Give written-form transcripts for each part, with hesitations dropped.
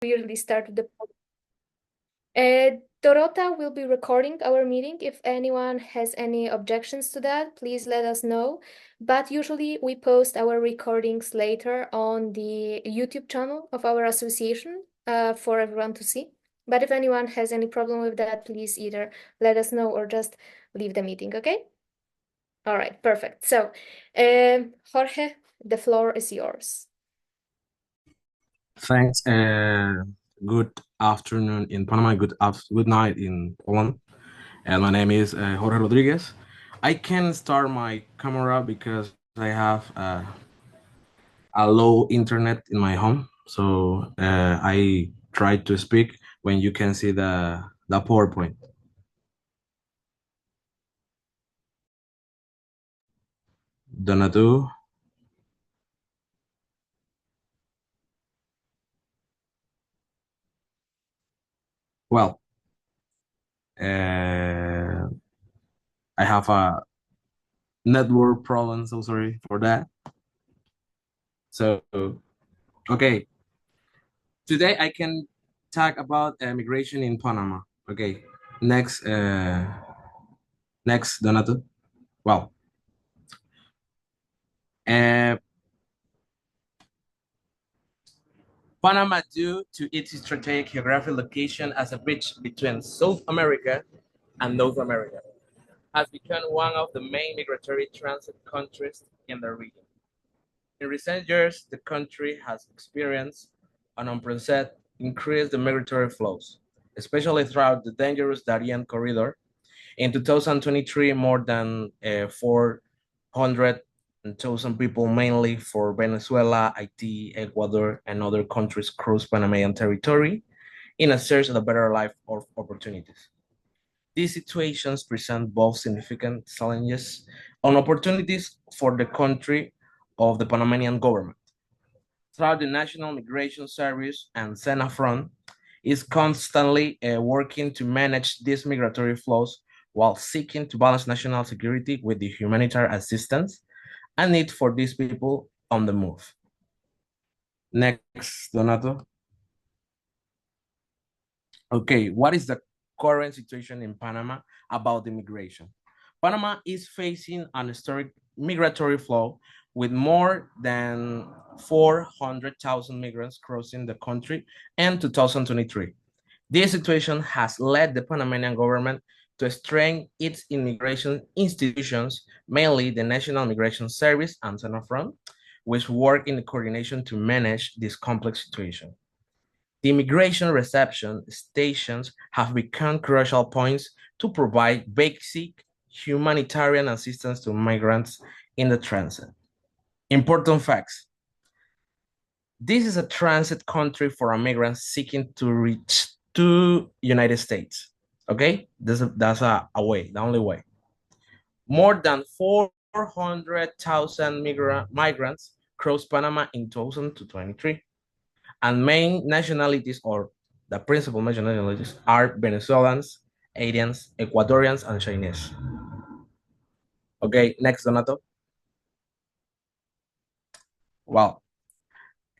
really start the Dorota will be recording our meeting. If anyone has any objections to that, please let us know. But usually we post our recordings later on the YouTube channel of our association for everyone to see. But if anyone has any problem with that, please either let us know or just leave the meeting, okay? All right, perfect. So, Jorge, the floor is yours. Thanks. Good afternoon in Panama. Good night in Poland. And my name is Jorge Rodriguez. I can start my camera because I have a low internet in my home. So I try to speak when you can see the PowerPoint. Donato. Well, I have a network problem, so sorry for that. So, okay. Today I can talk about migration in Panama. Okay, next, next, Donato. Well, uh, Panama, due to its strategic geographic location as a bridge between South America and North America, has become one of the main migratory transit countries in the region. In recent years, the country has experienced an unprecedented increase in migratory flows, especially throughout the dangerous Darien corridor. In 2023, more than 400,000 people, mainly for Venezuela, Haiti, Ecuador, and other countries, crossed Panamanian territory in a search of a better life or opportunities. These situations present both significant challenges and opportunities for the country of the Panamanian government. Throughout the National Migration Service and SENAFRON is constantly working to manage these migratory flows while seeking to balance national security with the humanitarian assistance and need for these people on the move. Next, Donato. Okay, what is the current situation in Panama about immigration? Panama is facing an historic migratory flow with more than 400,000 migrants crossing the country in 2023. This situation has led the Panamanian government to strengthen its immigration institutions, mainly the National Migration Service and SENAFRON, which work in coordination to manage this complex situation. The immigration reception stations have become crucial points to provide basic humanitarian assistance to migrants in the transit. Important facts. This is a transit country for migrants seeking to reach to United States. Okay, that's a way, the only way. More than 400,000 migrants crossed Panama in 2023, and main nationalities or the principal nationalities are Venezuelans, Haitians, Ecuadorians, and Chinese. Okay, next, Donato. Well,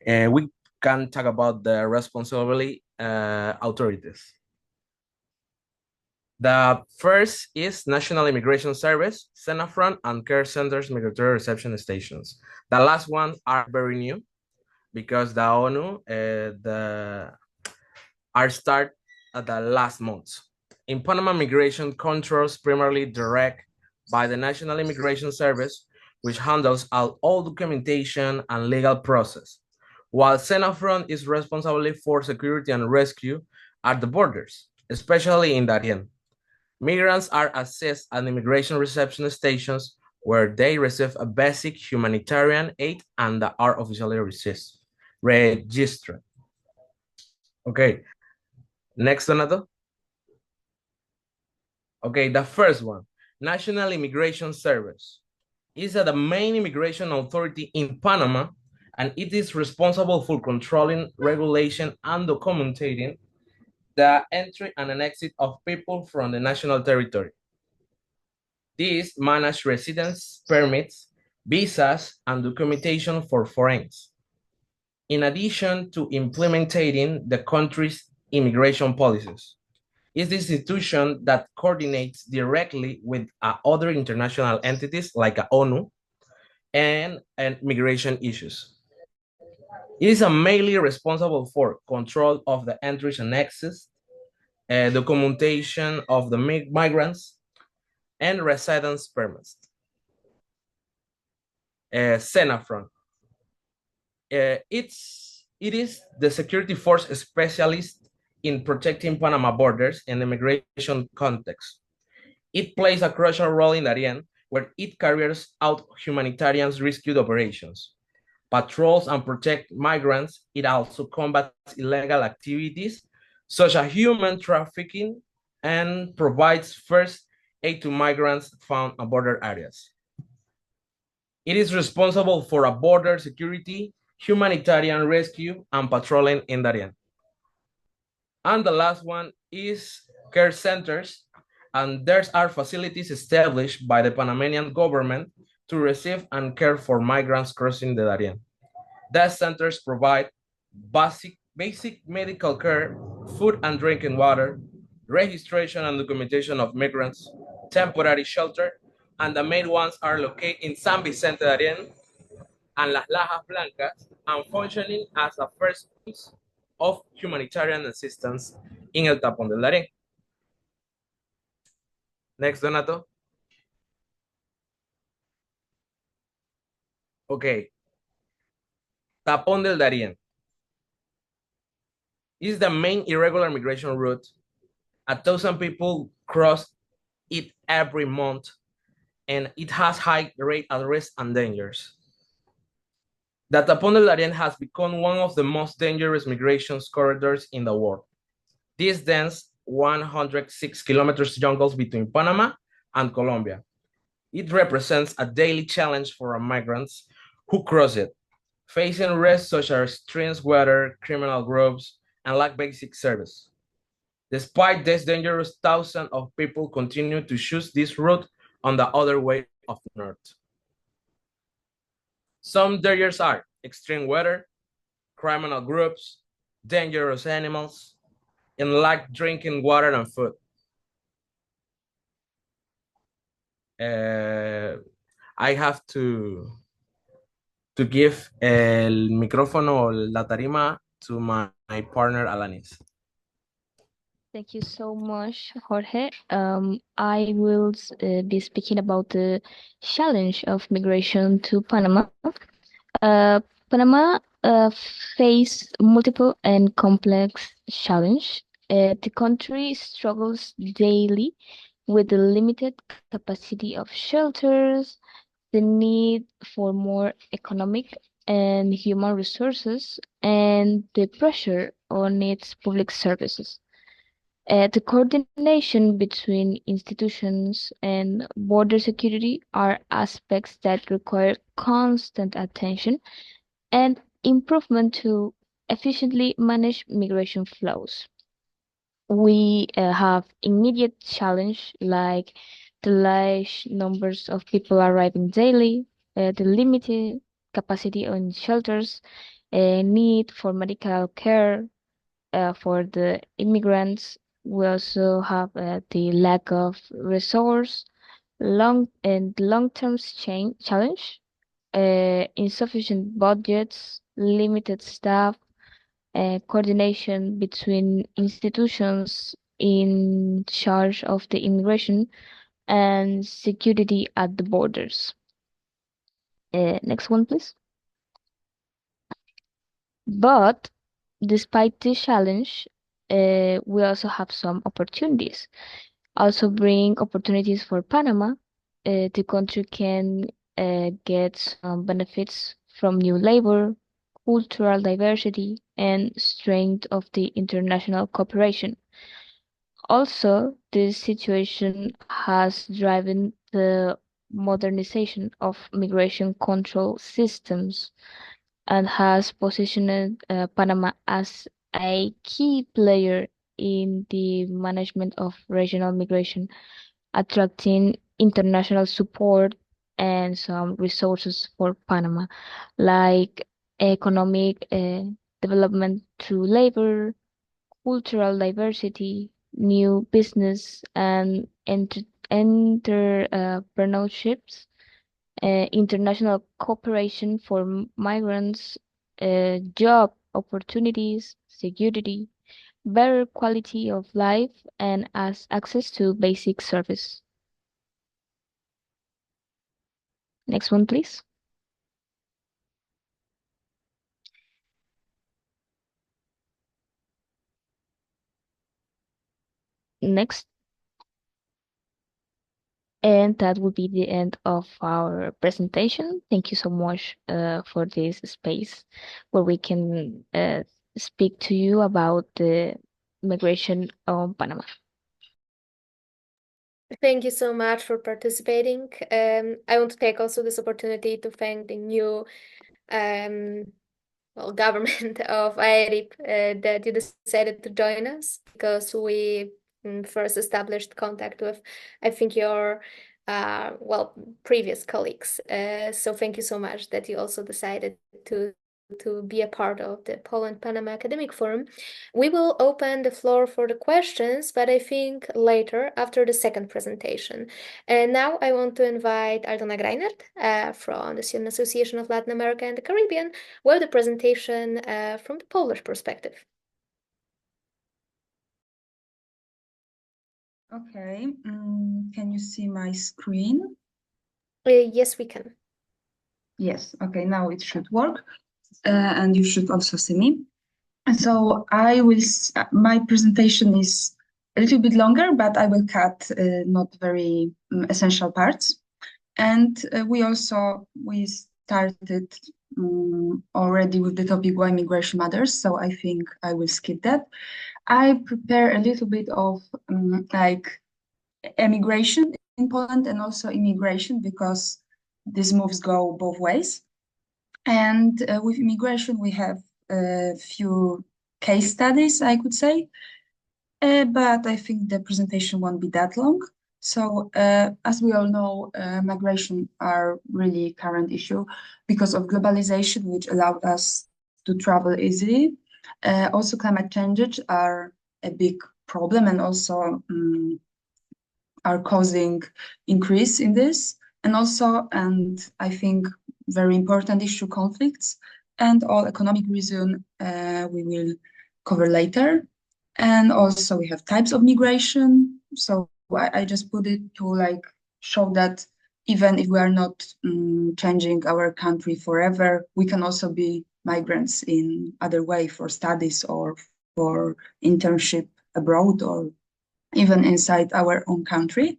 we can talk about the responsibility authorities. The first is National Immigration Service, SENAFRON, and Care Centers Migratory Reception Stations. The last ones are very new because the ONU are start at the last months. In Panama, migration controls primarily direct by the National Immigration Service, which handles all documentation and legal process, while SENAFRON is responsible for security and rescue at the borders, especially in Darien. Migrants are assessed at immigration reception stations where they receive a basic humanitarian aid and are officially registered. Okay, next, Donato. Okay, the first one, National Immigration Service, is the main immigration authority in Panama, and it is responsible for controlling, regulation, and documenting the entry and an exit of people from the national territory. These manage residence permits, visas, and documentation for foreigners. in addition to implementing the country's immigration policies. It's the institution that coordinates directly with other international entities like ONU and migration issues. It is mainly responsible for control of the entries and exits, documentation of the migrants, and residence permits. Senafron. It is the security force specialist in protecting Panama borders in the migration context. It plays a crucial role in Darien, where it carries out humanitarian rescue operations, patrols and protect migrants. It also combats illegal activities such as human trafficking and provides first aid to migrants found on border areas. It is responsible for a border security, humanitarian rescue, and patrolling in Darien. And the last one is care centers, and there are facilities established by the Panamanian government to receive and care for migrants crossing the Darien. These centers provide basic medical care, food and drinking water, registration and documentation of migrants, temporary shelter, and the main ones are located in San Vicente Darien and Las Lajas Blancas, and functioning as a first piece of humanitarian assistance in El Tapón del Darién. Next, Donato. Okay. Tapón del Darién is the main irregular migration route. 1,000 people cross it every month, and it has high rate at risk and dangers. The Tapón del Darién has become one of the most dangerous migration corridors in the world. This dense 106 kilometers jungles between Panama and Colombia. It represents a daily challenge for migrants who cross it, facing risks such as extreme weather, criminal groups, and lack basic service. Despite this dangerous, thousands of people continue to choose this route on the other way of north. Some dangers are extreme weather, criminal groups, dangerous animals, and lack drinking water and food. I have to give el micrófono, la tarima, to my partner Alanis. Thank you so much, Jorge. I will be speaking about the challenge of migration to Panama. Panama face multiple and complex challenge. The country struggles daily with the limited capacity of shelters, the need for more economic and human resources, and the pressure on its public services. The coordination between institutions and border security are aspects that require constant attention and improvement to efficiently manage migration flows. We have immediate challenge like the large numbers of people arriving daily, the limited capacity on shelters, need for medical care for the immigrants. We also have the lack of resource, long-term challenge, insufficient budgets, limited staff, coordination between institutions in charge of the immigration and security at the borders. Next one, please. But despite this challenge, we also have some opportunities. Also bring opportunities for Panama. The country can get some benefits from new labor, cultural diversity, and strength of the international cooperation. Also, this situation has driven the modernization of migration control systems and has positioned Panama as a key player in the management of regional migration, attracting international support and some resources for Panama, like economic development through labor, cultural diversity, new business and entrepreneurships, international cooperation for migrants, job opportunities, security, better quality of life, and as access to basic service. Next one, please. Next. And that will be the end of our presentation. Thank you so much for this space where we can speak to you about the migration on Panama. Thank you so much for participating. I want to take also this opportunity to thank the new government of IRIP that you decided to join us, because we first established contact with, I think, your previous colleagues. So thank you so much that you also decided to be a part of the Poland-Panama Academic Forum. We will open the floor for the questions, but I think later, after the second presentation. And now I want to invite Aldona Greinert from the Student Association of Latin America and the Caribbean with the presentation from the Polish perspective. Okay, can you see my screen? Yes, we can. Yes, okay, now it should work. And you should also see me. So my presentation is a little bit longer, but I will cut not very essential parts. And we started already with the topic why migration matters, so I think I will skip that. I prepare a little bit of like emigration in Poland and also immigration, because these moves go both ways. And with immigration, we have a few case studies, I could say, but I think the presentation won't be that long. So as we all know, migration are really current issue because of globalization, which allowed us to travel easily. Also, climate changes are a big problem and also are causing increase in this. And also, and I think very important issue, conflicts and all economic reason we will cover later. And also we have types of migration. So I just put it to like show that even if we are not changing our country forever, we can also be migrants in other way for studies or for internship abroad or even inside our own country.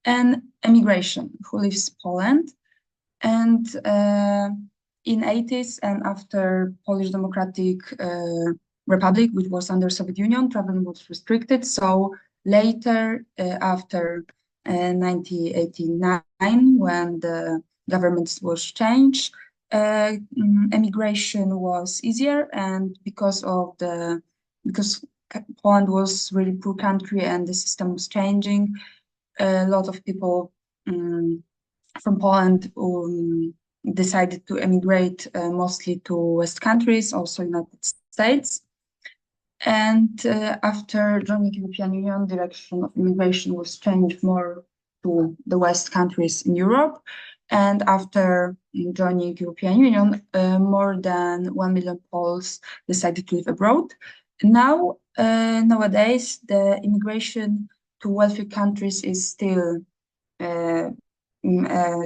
And emigration, who leaves Poland. And in 80s and after Polish Democratic Republic, which was under Soviet Union, travel was restricted. So later, after 1989, when the government was changed, emigration was easier. And because Poland was really poor country and the system was changing, a lot of people from Poland decided to emigrate mostly to West countries, also United States. And after joining European Union, direction of immigration was changed more to the West countries in Europe. And after joining European Union, more than 1 million Poles decided to live abroad. Now, nowadays, the immigration to wealthy countries is still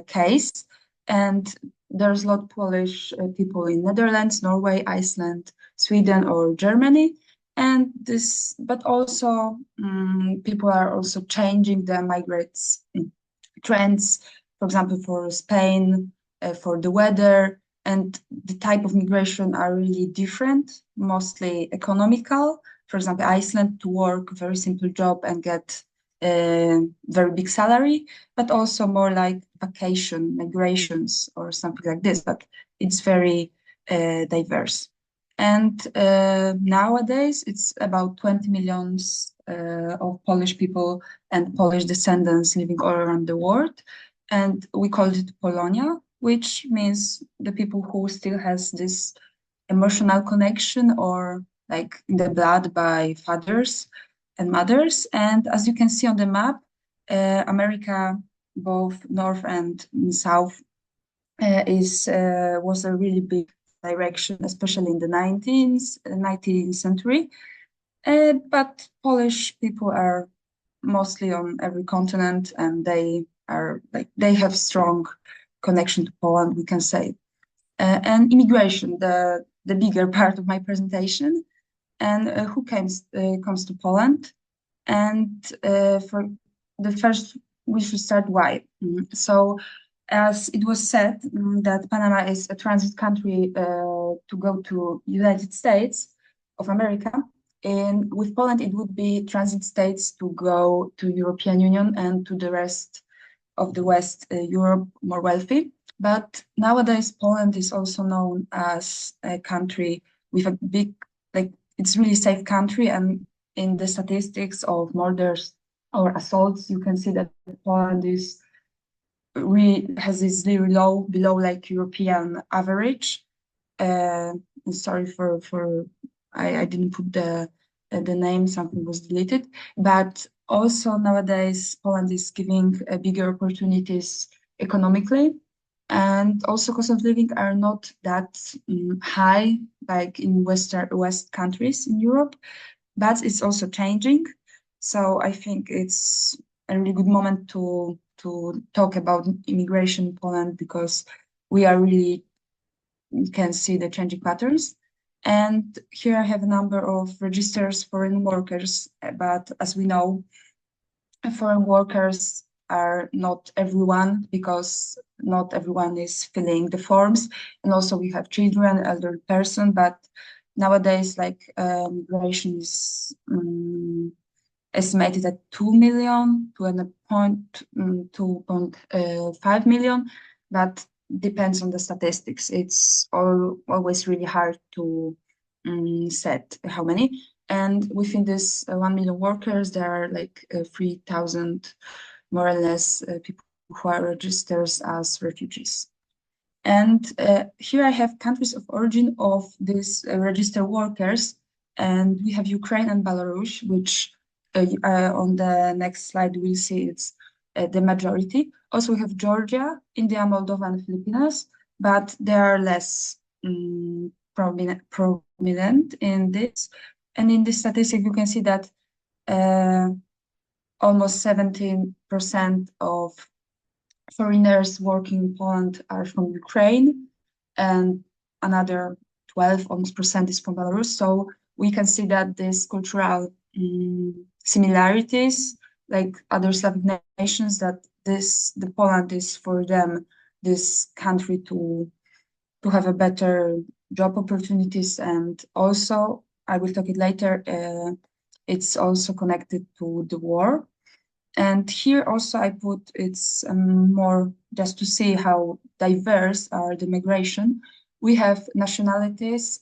case, and there's a lot of Polish people in Netherlands, Norway, Iceland, Sweden, or Germany. And this, but also people are also changing the migrates trends, for example, for Spain, for the weather, and the type of migration are really different, mostly economical. For example, Iceland to work, very simple job and get a very big salary, but also more like vacation migrations or something like this, but it's very diverse. And nowadays it's about 20 millions of Polish people and Polish descendants living all around the world. And we call it Polonia, which means the people who still has this emotional connection or like in the blood by fathers and mothers. And as you can see on the map, America, both North and South, was a really big direction, especially in the 19th century. But Polish people are mostly on every continent, and they have strong connection to Poland, we can say. And immigration, the bigger part of my presentation, and who comes to Poland. And for the first, we should start why. So, as it was said, that Panama is a transit country to go to United States of America. And with Poland, it would be transit states to go to European Union and to the rest of the West Europe, more wealthy. But nowadays, Poland is also known as a country with a big, like, it's really safe country. And in the statistics of murders or assaults, you can see that Poland has this very low, below like European average. Sorry for I didn't put the name, something was deleted. But also nowadays, Poland is giving bigger opportunities economically, and also cost of living are not that high like in West countries in Europe, but it's also changing. So I think it's a really good moment to talk about immigration in Poland, because we are really can see the changing patterns. And here I have a number of registers foreign workers, but as we know, foreign workers are not everyone, because not everyone is filling the forms. And also we have children, elderly person, but nowadays like migration is estimated at 2 million to 2.5 million, but depends on the statistics. It's always really hard to set how many. And within this 1 million workers, there are like 3,000 more or less people who are registered as refugees. And here I have countries of origin of these registered workers, and we have Ukraine and Belarus, which on the next slide we'll see it's the majority. Also we have Georgia, India, Moldova, and Philippines, but they are less prominent in this. And in this statistic, you can see that almost 17% of foreigners working in Poland are from Ukraine, and another 12 almost percent is from Belarus. So we can see that these cultural similarities, like other Slavic nations, that the Poland is for them this country to have a better job opportunities. And also, I will talk it later, it's also connected to the war. And here also I put it's more just to see how diverse are the migration. We have nationalities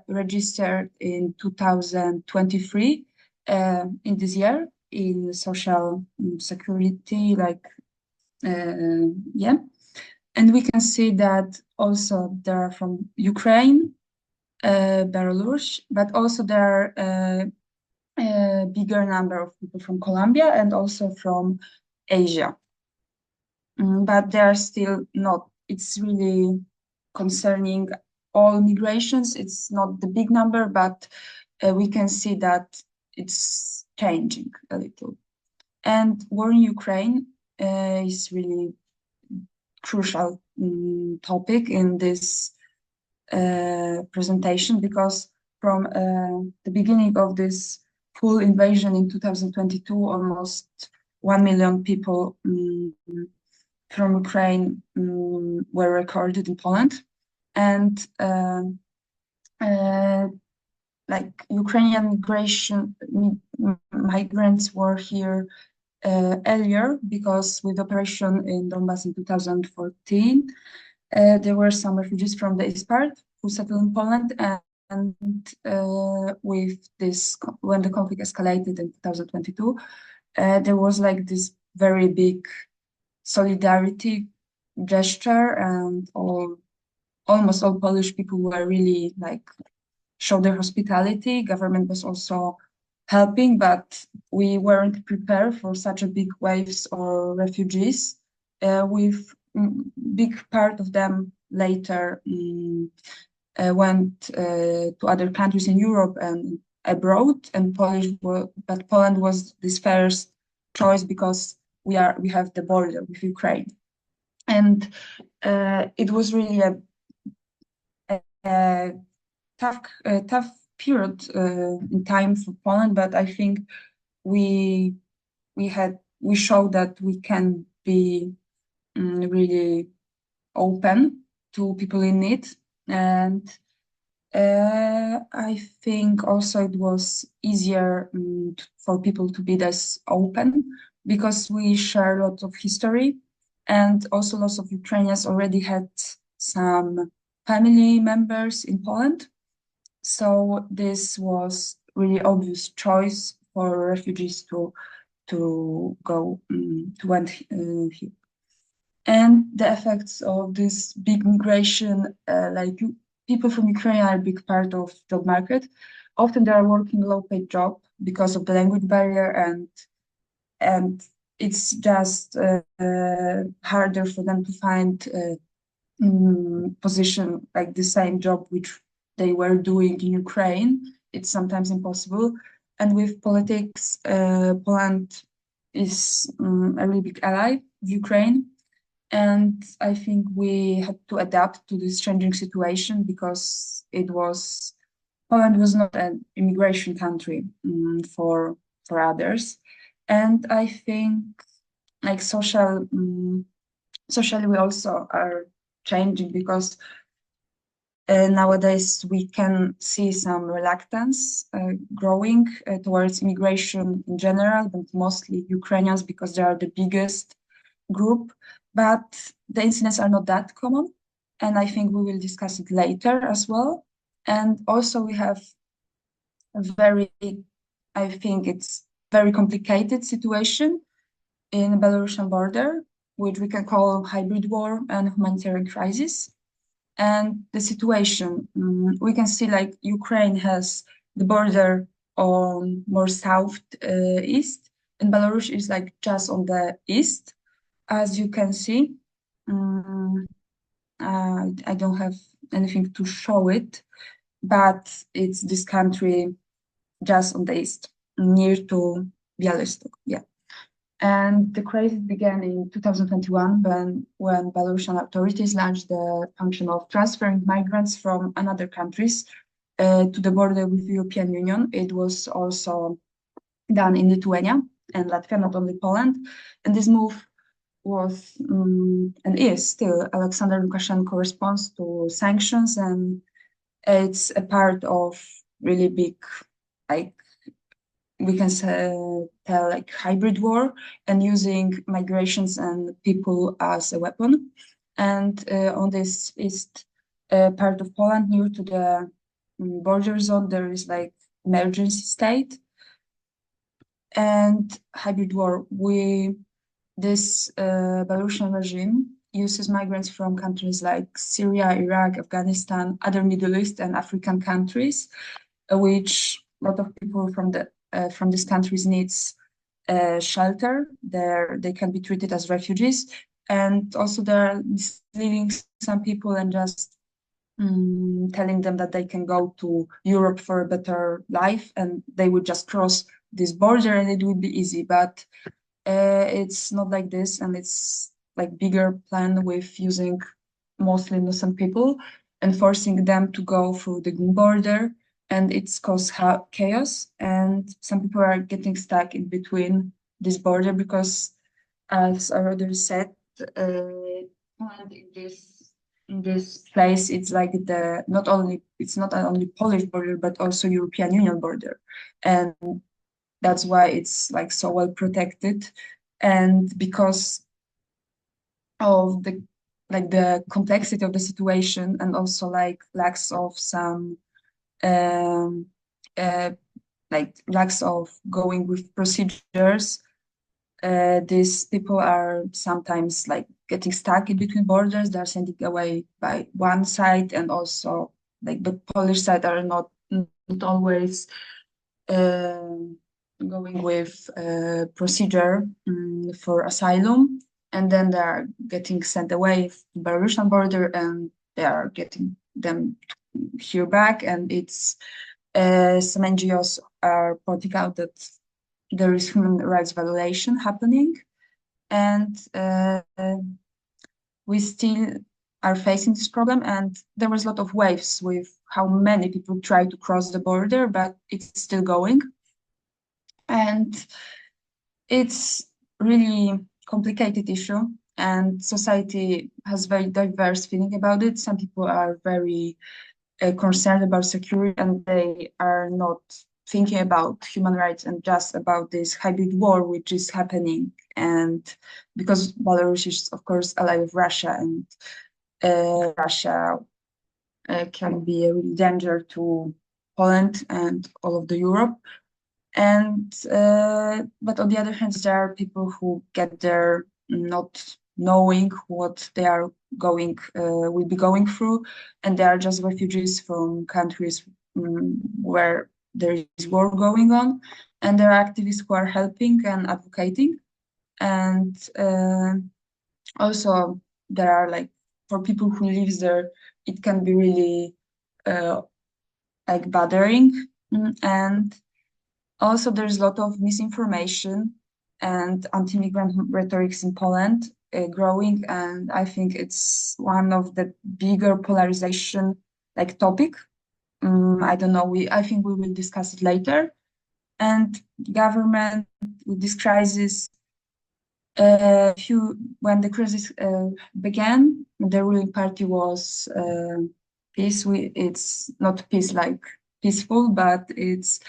registered in 2023 in this year in social security, like yeah. And we can see that also there are from Ukraine, Belarus, but also there are a bigger number of people from Colombia and also from Asia. But they are still not, it's really concerning all migrations. It's not the big number, but we can see that it's changing a little. And war in Ukraine is really crucial topic in this presentation, because from the beginning of this full invasion in 2022, almost 1 million people from Ukraine were recorded in Poland. And like Ukrainian migrants were here earlier, because with operation in Donbass in 2014, there were some refugees from the east part who settled in Poland. And with this, when the conflict escalated in 2022, there was like this very big solidarity gesture, and all almost all Polish people were really like show their hospitality. Government was also helping, but we weren't prepared for such a big waves or refugees. With big part of them later went to other countries in Europe and abroad, and but Poland was this first choice because we have the border with Ukraine, and it was really a tough period in time for Poland, but I think we we showed that we can be really open to people in need, and I think also it was easier for people to be this open because we share a lot of history, and also lots of Ukrainians already had some family members in Poland. So this was really obvious choice for refugees to go to went here. And the effects of this big migration, people from Ukraine are a big part of job market. Often they are working low-paid job because of the language barrier, and it's just harder for them to find position like the same job which they were doing in Ukraine. It's sometimes impossible. And with politics, Poland is a really big ally of Ukraine. And I think we had to adapt to this changing situation because Poland was not an immigration country for others. And I think like socially we also are changing because nowadays we can see some reluctance growing towards immigration in general, but mostly Ukrainians because they are the biggest group. But the incidents are not that common, and I think we will discuss it later as well. And also we have a I think it's very complicated situation in the Belarusian border, which we can call hybrid war and humanitarian crisis. And the situation, we can see like Ukraine has the border on more south east, and Belarus is like just on the east, as you can see. I don't have anything to show it, but it's this country just on the east, near to Bialystok. Yeah. And the crisis began in 2021 when Belarusian authorities launched the function of transferring migrants from another countries to the border with the European Union. It was also done in Lithuania and Latvia, not only Poland. And this move was and is still Alexander Lukashenko response to sanctions, and it's a part of really big, like we can tell like hybrid war and using migrations and people as a weapon. And on this east part of Poland, near to the border zone, there is like emergency state and hybrid war. This Belarusian regime uses migrants from countries like Syria, Iraq, Afghanistan, other Middle East and African countries, which a lot of people from these countries needs shelter. They can be treated as refugees, and also they're misleading some people and just telling them that they can go to Europe for a better life, and they would just cross this border and it would be easy. But it's not like this, and it's like bigger plan with using mostly innocent people and forcing them to go through the border, and it's caused chaos, and some people are getting stuck in between this border because, as I already said, Poland in this place it's like it's not only Polish border but also European Union border, and that's why it's like so well protected. And because of the complexity of the situation, and also like lacks of some um, uh, like lacks of going with procedures, these people are sometimes like getting stuck in between borders. They're sending away by one side, and also like the Polish side are not always going with procedure for asylum, and then they are getting sent away to Belarusian border, and they are getting them here back. And it's some NGOs are pointing out that there is human rights violation happening, and we still are facing this problem. And there was a lot of waves with how many people try to cross the border, but it's still going. And it's really complicated issue, and society has very diverse feeling about it. Some people are very concerned about security, and they are not thinking about human rights and just about this hybrid war which is happening. And because Belarus is of course ally of Russia, and Russia can be a real danger to Poland and all of the Europe. And but on the other hand, there are people who get there not knowing what they are going will be going through, and they are just refugees from countries where there is war going on, and there are activists who are helping and advocating. And also there are like, for people who lives there, it can be really like bothering. And also, there's a lot of misinformation and anti-migrant rhetorics in Poland growing, and I think it's one of the bigger polarization like topic. I don't know. I think we will discuss it later. And government with this crisis, when the crisis began, the ruling party was peace. It's not peace like peaceful, but it's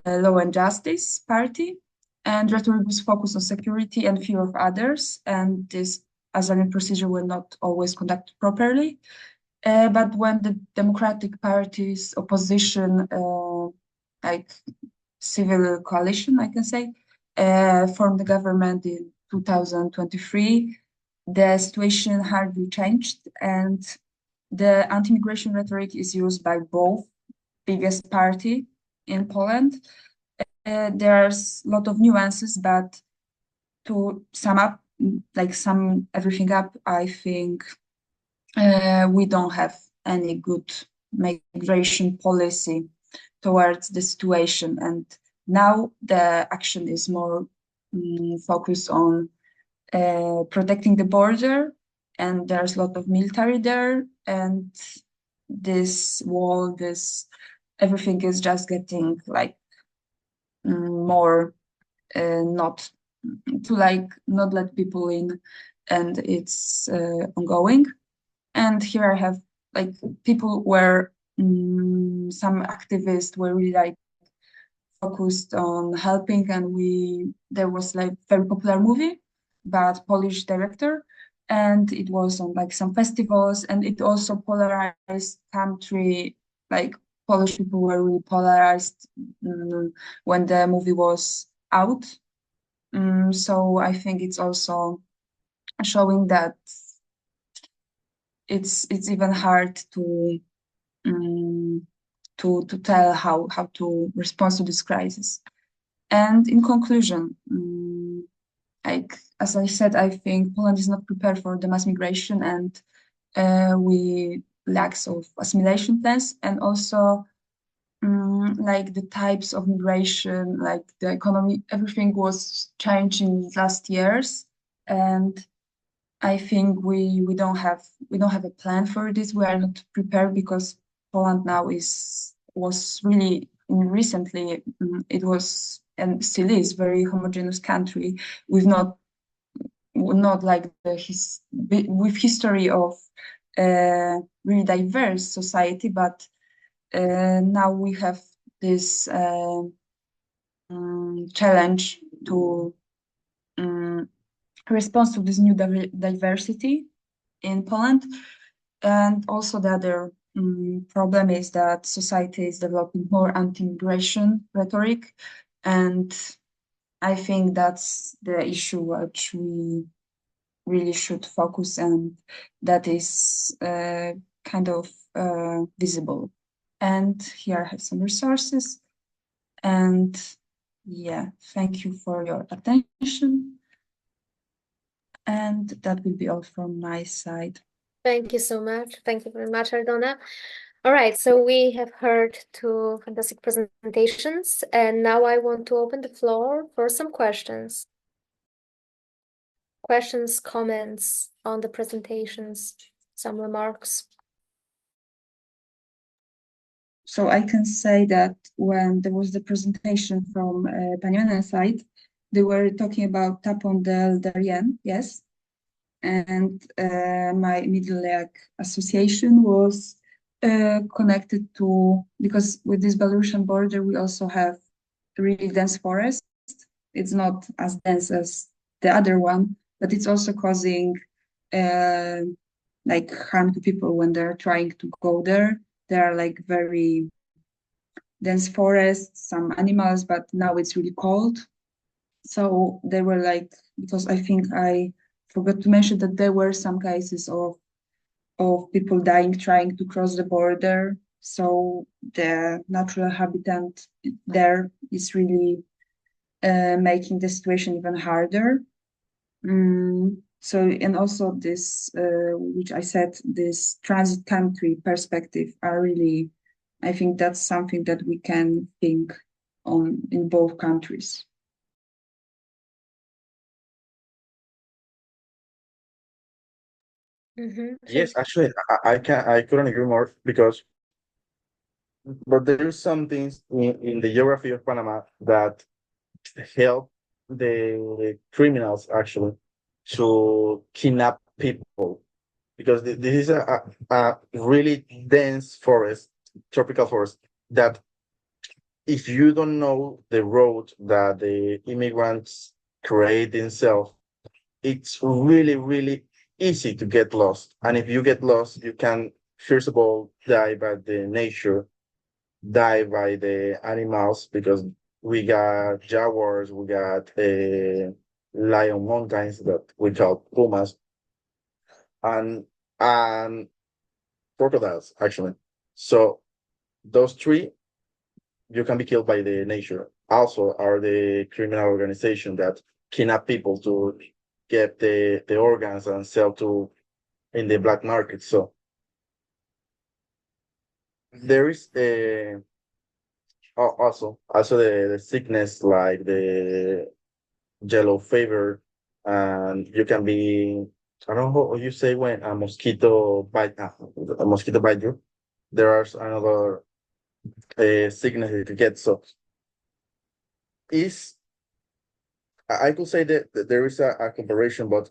Law and Justice Party, and rhetoric was focused on security and fear of others, and this asylum procedure will not always conduct properly. But when the Democratic Party's opposition, like civil coalition, I can say, formed the government in 2023, the situation hardly changed, and the anti-immigration rhetoric is used by both biggest party in Poland. There's a lot of nuances, but to sum up, like sum everything up, I think we don't have any good migration policy towards the situation. And now the action is more focused on protecting the border, and there's a lot of military there, and this wall, this everything is just getting like more not to like not let people in, and it's ongoing. And here I have like people where some activists were really like focused on helping, and there was like very popular movie but Polish director, and it was on like some festivals, and it also polarized country. Like Polish people were really polarized when the movie was out. So I think it's also showing that it's even hard to tell how to respond to this crisis. And in conclusion, like as I said, I think Poland is not prepared for the mass migration, and we lacks of assimilation plans, and also like the types of migration, like the economy, everything was changing last years, and I think we don't have a plan for this. We are not prepared because Poland now was really recently it was and still is very homogeneous country with not like with history of really diverse society, but now we have this challenge to respond to this new diversity in Poland. And also the other problem is that society is developing more anti-immigration rhetoric, and I think that's the issue which we really should focus, and that is kind of visible. And here I have some resources. And yeah, thank you for your attention. And that will be all from my side. Thank you so much. Thank you very much, Aldona. All right, so we have heard two fantastic presentations, and now I want to open the floor for some questions. Questions, comments on the presentations, some remarks. So I can say that when there was the presentation from Panama side, they were talking about Tapon del Darien, yes. And my Middle Leg Association was connected to, because with this Belarusian border, we also have really dense forest. It's not as dense as the other one, but it's also causing like harm to people when they're trying to go there. There are like very dense forests, some animals, but now it's really cold. So they were like, because I think I forgot to mention that there were some cases of people dying trying to cross the border. So the natural habitat there is really making the situation even harder. So, and also this, which I said, this transit country perspective are really, I think that's something that we can think on in both countries. Yes, actually, I couldn't agree more because, but there is some things in the geography of Panama that help the criminals actually to kidnap people because this is a really dense forest, tropical forest, that if you don't know the road that the immigrants create themselves, it's really, really easy to get lost. And if you get lost, you can, first of all, die by the nature, die by the animals, because we got jaguars, we got lion mountains that we call pumas, and and crocodiles actually. So those three, you can be killed by the nature. Also, are the criminal organization that kidnap people to get the organs and sell to in the black market. So there is also the sickness like the yellow fever, and you can be, I don't know how you say when a mosquito bite you. There are another sickness that you get. So is I could say that there is a comparison, but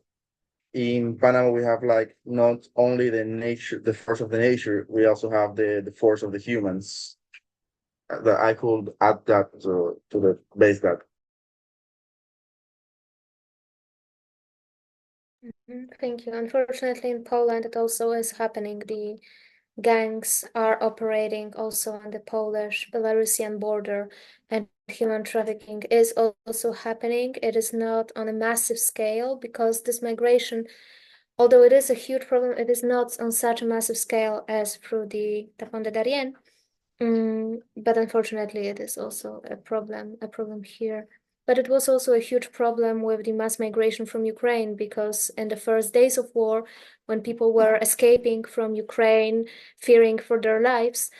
in Panama we have like not only the nature, the force of the nature, we also have the force of the humans. That I could add that to the base that. Thank you. Unfortunately, in Poland, it also is happening. The gangs are operating also on the Polish-Belarusian border, and human trafficking is also happening. It is not on a massive scale because this migration, although it is a huge problem, it is not on such a massive scale as through the Tapón de Darién. But unfortunately, it is also a problem here. But it was also a huge problem with the mass migration from Ukraine because in the first days of war, when people were escaping from Ukraine, fearing for their lives,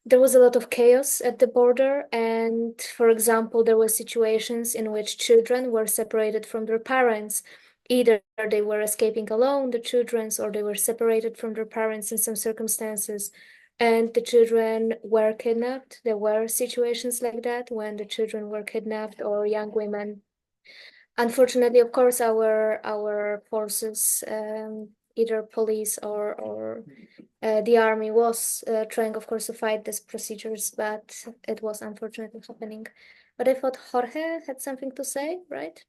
there was a lot of chaos at the border. And for example, there were situations in which children were separated from their parents. Either they were escaping alone, the children's, or they were separated from their parents in some circumstances, and the children were kidnapped. There were situations like that when the children were kidnapped or young women. Unfortunately, of course, our forces, either police or the army, was trying, of course, to fight these procedures, but it was unfortunately happening. But I thought Jorge had something to say, right?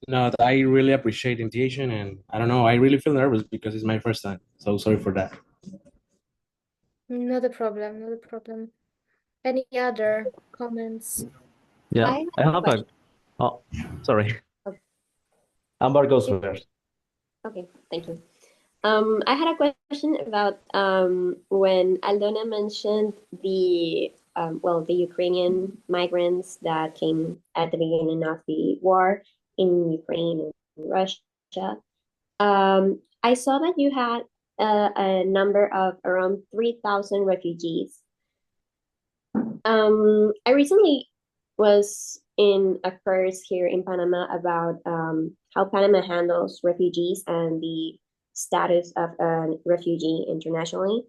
No, I really appreciate the invitation, and I don't know, I really feel nervous because it's my first time. So sorry for that. Not a problem, not a problem. Any other comments? Yeah, I I have a have a. question. Oh, sorry. Okay. Amber goes Yeah. first. Okay, thank you. I had a question about when Aldona mentioned the the Ukrainian migrants that came at the beginning of the war in Ukraine and Russia. I saw that you had a number of around 3,000 refugees. I recently was in a course here in Panama about how Panama handles refugees and the status of a refugee internationally.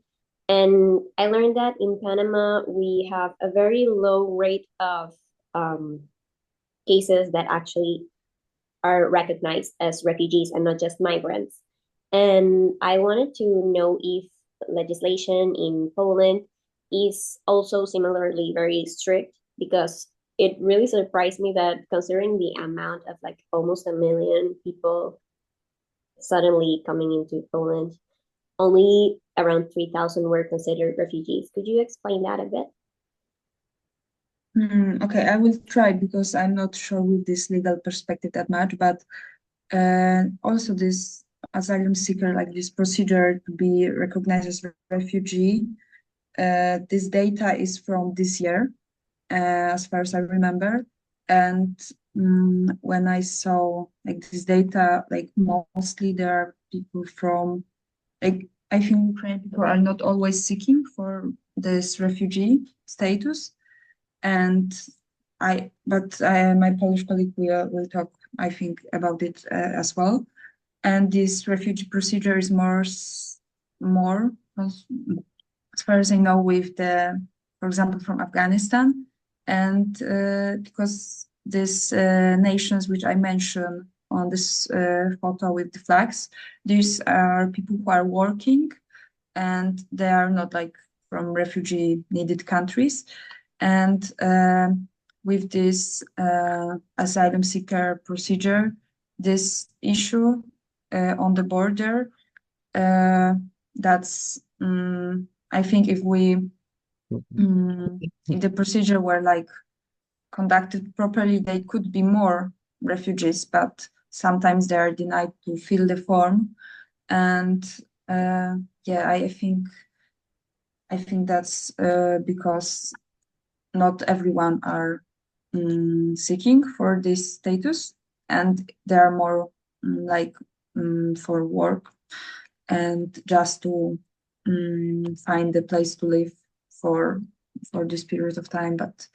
And I learned that in Panama, we have a very low rate of cases that actually are recognized as refugees and not just migrants. And I wanted to know if legislation in Poland is also similarly very strict, because it really surprised me that considering the amount of like almost a million people suddenly coming into Poland, only around 3,000 were considered refugees. Could you explain that a bit? Okay, I will try because I'm not sure with this legal perspective that much, but also this asylum seeker, like this procedure to be recognized as a refugee, this data is from this year, as far as I remember. And when I saw like this data, like mostly there are people from, like I think Ukrainian people are not always seeking for this refugee status. And my Polish colleague will talk, I think, about it as well. And this refugee procedure is more, as far as I know, with for example, from Afghanistan, and because these nations which I mentioned on this photo with the flags, these are people who are working, and they are not like from refugee needed countries. And with this asylum seeker procedure, this issue on the border, that's I think if the procedure were like conducted properly, they could be more refugees, but sometimes they are denied to fill the form. And I think that's because not everyone are seeking for this status, and they are more for work and just to find a place to live for this period of time. But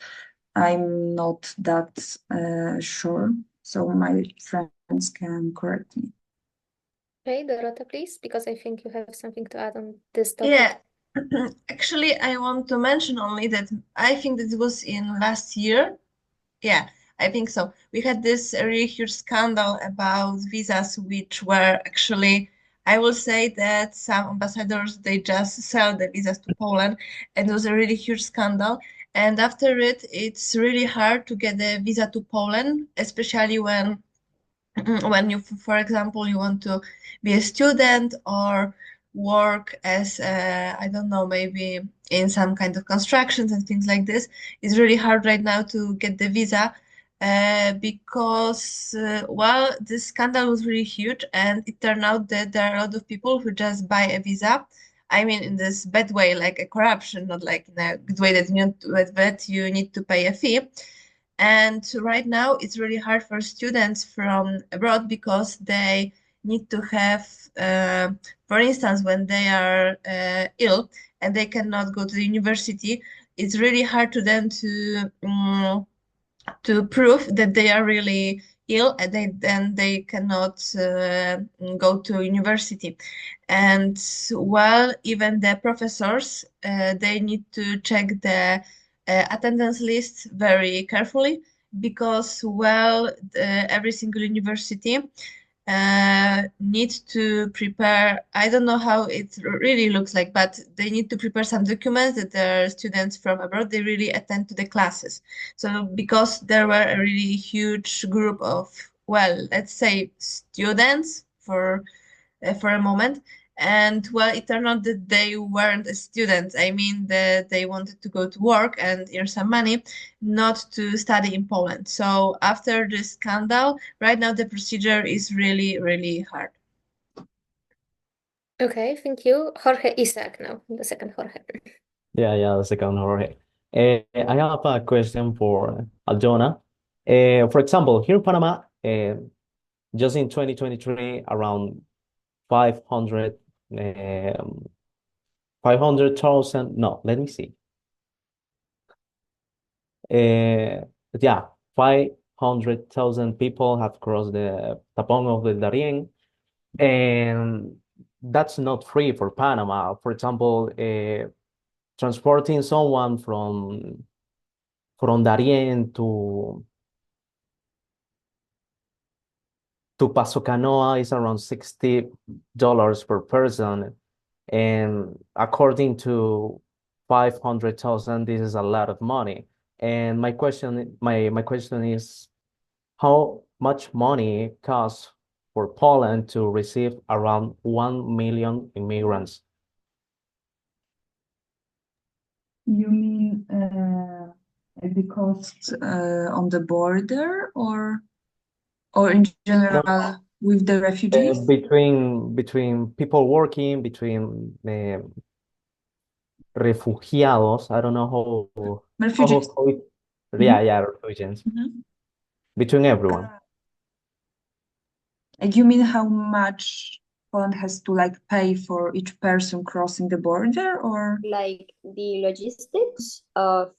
I'm not that sure, so my friends can correct me. Okay, Dorota, please, because I think you have something to add on this topic. Yeah, actually, I want to mention only that I think that it was in last year. Yeah, I think so. We had this really huge scandal about visas, which were actually, I will say that some ambassadors, they just sell the visas to Poland, and it was a really huge scandal. And after it, it's really hard to get a visa to Poland, especially when you, for example, you want to be a student or work as I don't know, maybe in some kind of constructions and things like this. It's really hard right now to get the visa because this scandal was really huge, and it turned out that there are a lot of people who just buy a visa. I mean, in this bad way, like a corruption, not like in a good way that you need to pay a fee. And right now, it's really hard for students from abroad because they need to have, for instance, when they are ill and they cannot go to the university, it's really hard to them to prove that they are really ill, and they cannot go to university. And even the professors, they need to check the attendance list very carefully, because every single university need to prepare, I don't know how it really looks like, but they need to prepare some documents that their students from abroad, they really attend to the classes. So because there were a really huge group of, let's say students for a moment, And well, it turned out that they weren't a student. I mean, that they wanted to go to work and earn some money, not to study in Poland. So after this scandal, right now the procedure is really, really hard. Okay, thank you. Jorge Isaac now, the second Jorge. Yeah, the second Jorge. I have a question for Aldona. For example, here in Panama, just in 2023, around 500, 500,000, no, let me see. Yeah, 500,000 people have crossed the Tapón of the Darién, and that's not free for Panama. For example, transporting someone from Darien to Paso Canoa is around $60 per person, and according to 500,000, this is a lot of money. And my question is, how much money it costs for Poland to receive around 1 million immigrants? You mean like the cost on the border or in general with the refugees? Between people working, between refugiados, I don't know Refugees. yeah, refugees, between everyone. Like you mean how much Poland has to like pay for each person crossing the border, or Like the logistics of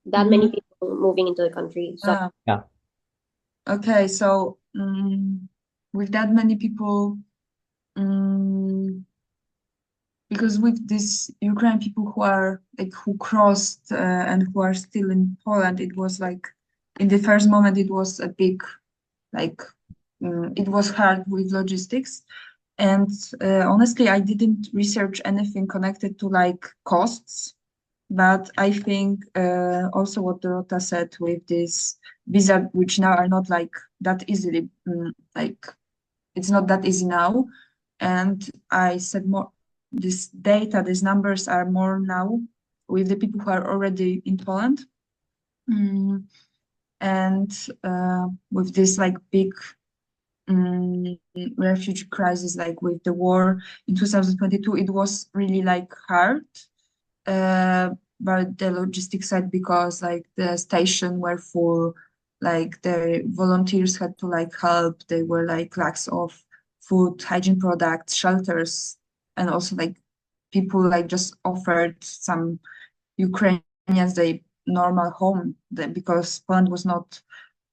that many people moving into the country. So Yeah. Okay, so with that many people, because with these Ukrainian people who are like who crossed and who are still in Poland, it was like in the first moment it was a big like it was hard with logistics. And honestly, I didn't research anything connected to like costs, but I think also what Dorota said with this visa, which now are not like that easily, like it's not that easy now. And I said more, this data, these numbers are more now with the people who are already in Poland. And with this like big refugee crisis, like with the war in 2022, it was really like hard. But the logistics side, because like the station were full, like the volunteers had to like help. They were like lacks of food, hygiene products, shelters, and also like people like just offered some Ukrainians the normal home because Poland was not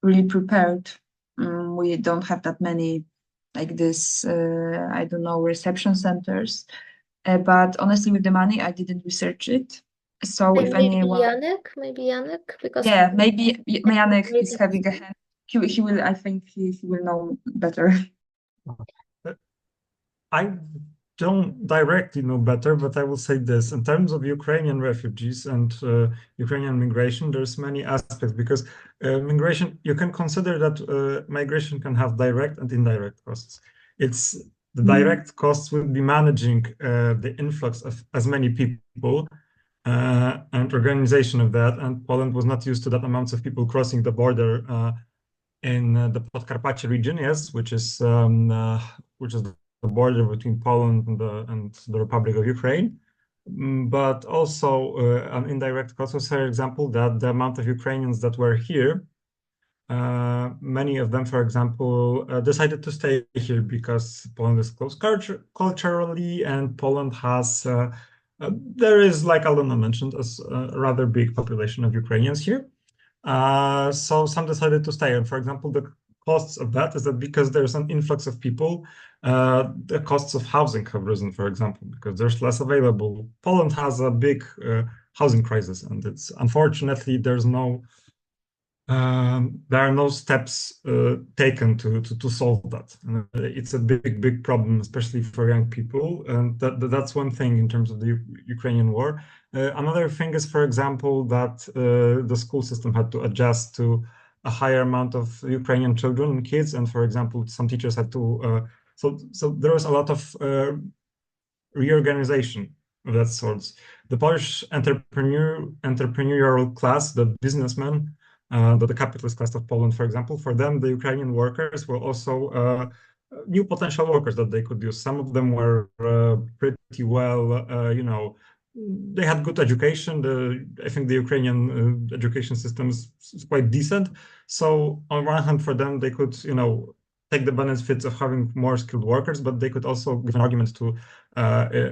really prepared. We don't have that many like this, I don't know, reception centers. But honestly, with the money, I didn't research it. So if Maybe anyone, Yannick, because yeah, maybe Janek is maybe- having a hand. He will, I think he will know better. I don't directly know better, but I will say this. In terms of Ukrainian refugees and Ukrainian migration, there's many aspects because migration, you can consider that migration can have direct and indirect costs. It's the direct costs will be managing the influx of as many people and organization of that. And Poland was not used to that amounts of people crossing the border in the Podkarpacie region, yes, which is the border between Poland and the Republic of Ukraine. But also an indirect cost was, for example, that the amount of Ukrainians that were here, many of them, for example, decided to stay here because Poland is close culturally, and Poland has, there is, like Alona mentioned, a rather big population of Ukrainians here. So some decided to stay. And for example, the costs of that is that because there's an influx of people, the costs of housing have risen, for example, because there's less available. Poland has a big housing crisis, and it's unfortunately there are no steps taken to solve that. It's a big problem, especially for young people, and that's one thing in terms of the Ukrainian war. Another thing is, for example, that the school system had to adjust to a higher amount of Ukrainian children and kids, and for example, some teachers had to. So there was a lot of reorganization of that sort. The Polish entrepreneurial class, the businessmen, the capitalist class of Poland, for example, for them, the Ukrainian workers were also new potential workers that they could use. Some of them were pretty well, they had good education. I think the Ukrainian education system is quite decent. So on one hand, for them, they could, take the benefits of having more skilled workers, but they could also give an argument to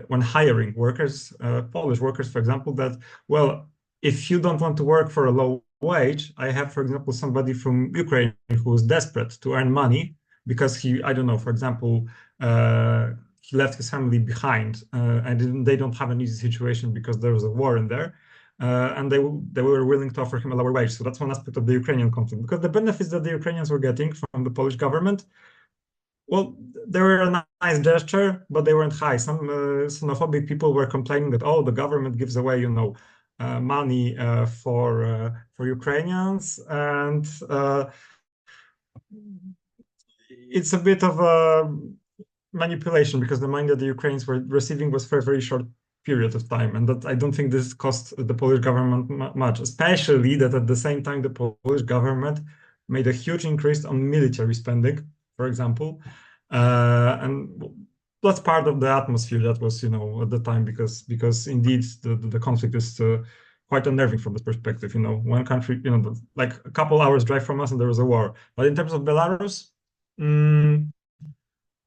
when hiring workers, Polish workers, for example, that, well, if you don't want to work for a low wage, I have, for example, somebody from Ukraine who is desperate to earn money because he, I don't know, for example, he left his family behind and they don't have an easy situation because there was a war in there. And they were willing to offer him a lower wage. So that's one aspect of the Ukrainian conflict, because the benefits that the Ukrainians were getting from the Polish government, well, they were a nice gesture, but they weren't high. Some xenophobic people were complaining that, oh, the government gives away, money for Ukrainians, and it's a bit of a manipulation because the money that the Ukrainians were receiving was for a very short period of time, and that I don't think this cost the Polish government much, especially that at the same time the Polish government made a huge increase on military spending, for example, and that's part of the atmosphere that was, at the time, because indeed the conflict is quite unnerving from this perspective. One country, like a couple hours drive from us, and there was a war. But in terms of Belarus,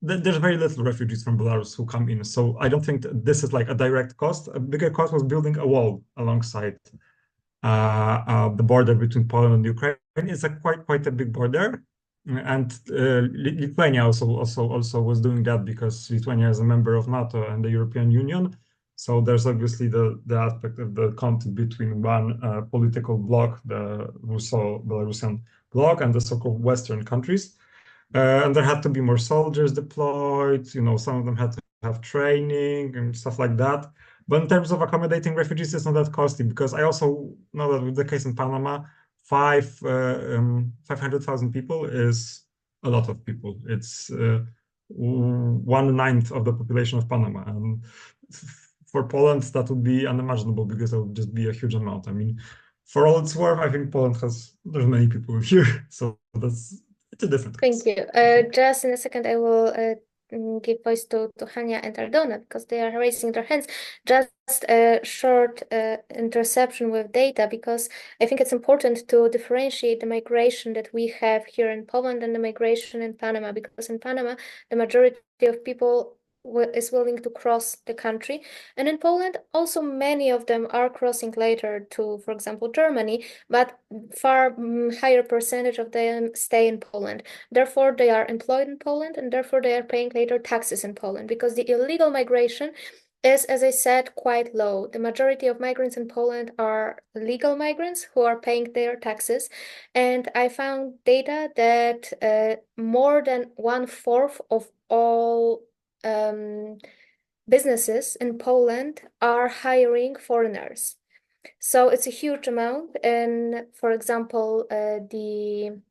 there's very little refugees from Belarus who come in. So I don't think that this is like a direct cost. A bigger cost was building a wall alongside the border between Poland and Ukraine. It's a quite a big border. And Lithuania also was doing that because Lithuania is a member of NATO and the European Union. So there's obviously the aspect of the conflict between one political bloc, the Russo-Belarusian bloc, and the so-called Western countries. And there had to be more soldiers deployed. Some of them had to have training and stuff like that. But in terms of accommodating refugees, it's not that costly, because I also know that with the case in Panama, 500,000 people is a lot of people. It's 1/9 of the population of Panama. And for Poland, that would be unimaginable because it would just be a huge amount. I mean, for all it's worth, I think Poland there's many people here. So it's a different case. Thank you. Just in a second, I will give voice to Hania and Aldona because they are raising their hands. Just a short interception with data, because I think it's important to differentiate the migration that we have here in Poland and the migration in Panama, because in Panama, the majority of people is willing to cross the country, and in Poland also many of them are crossing later to, for example, Germany, but far higher percentage of them stay in Poland. Therefore they are employed in Poland, and therefore they are paying later taxes in Poland, because the illegal migration is, as I said, quite low. The majority of migrants in Poland are legal migrants who are paying their taxes, and I found data that more than 1/4 of all businesses in Poland are hiring foreigners. So it's a huge amount. And for example, the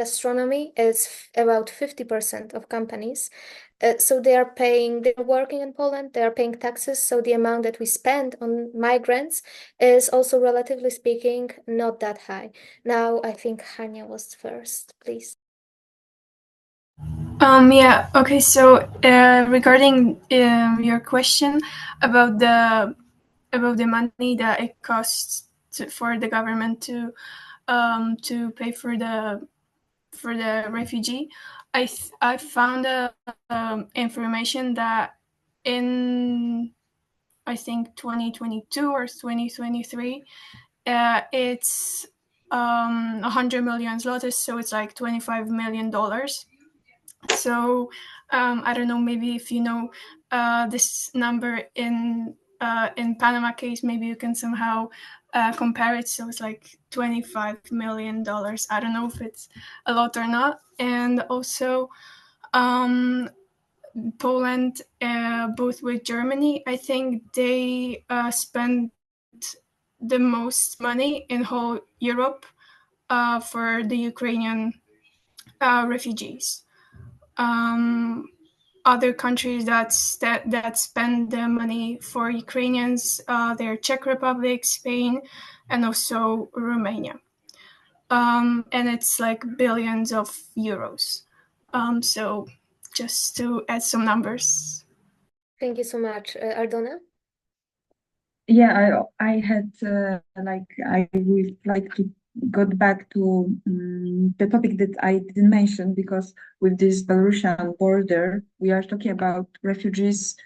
gastronomy is about 50% of companies. So they're working in Poland, they are paying taxes. So the amount that we spend on migrants is also, relatively speaking, not that high. Now, I think Hania was first, please. Yeah, okay, so regarding your question about the money that it costs for the government to pay for the refugee, I found information that in, I think, 2022 or 2023, it's 100 million zlotys, so it's like $25 million. So I don't know, maybe if you know this number in Panama case, maybe you can somehow compare it. So it's like $25 million. I don't know if it's a lot or not. And also Poland, both with Germany, I think they spend the most money in whole Europe for the Ukrainian refugees. other countries that spend the money for Ukrainians. They're Czech Republic, Spain, and also Romania. And it's like billions of euros. So just to add some numbers. Thank you so much. Ardona? Yeah, I had I would like to go back to the topic that I didn't mention, because with this Belarusian border, we are talking about refugees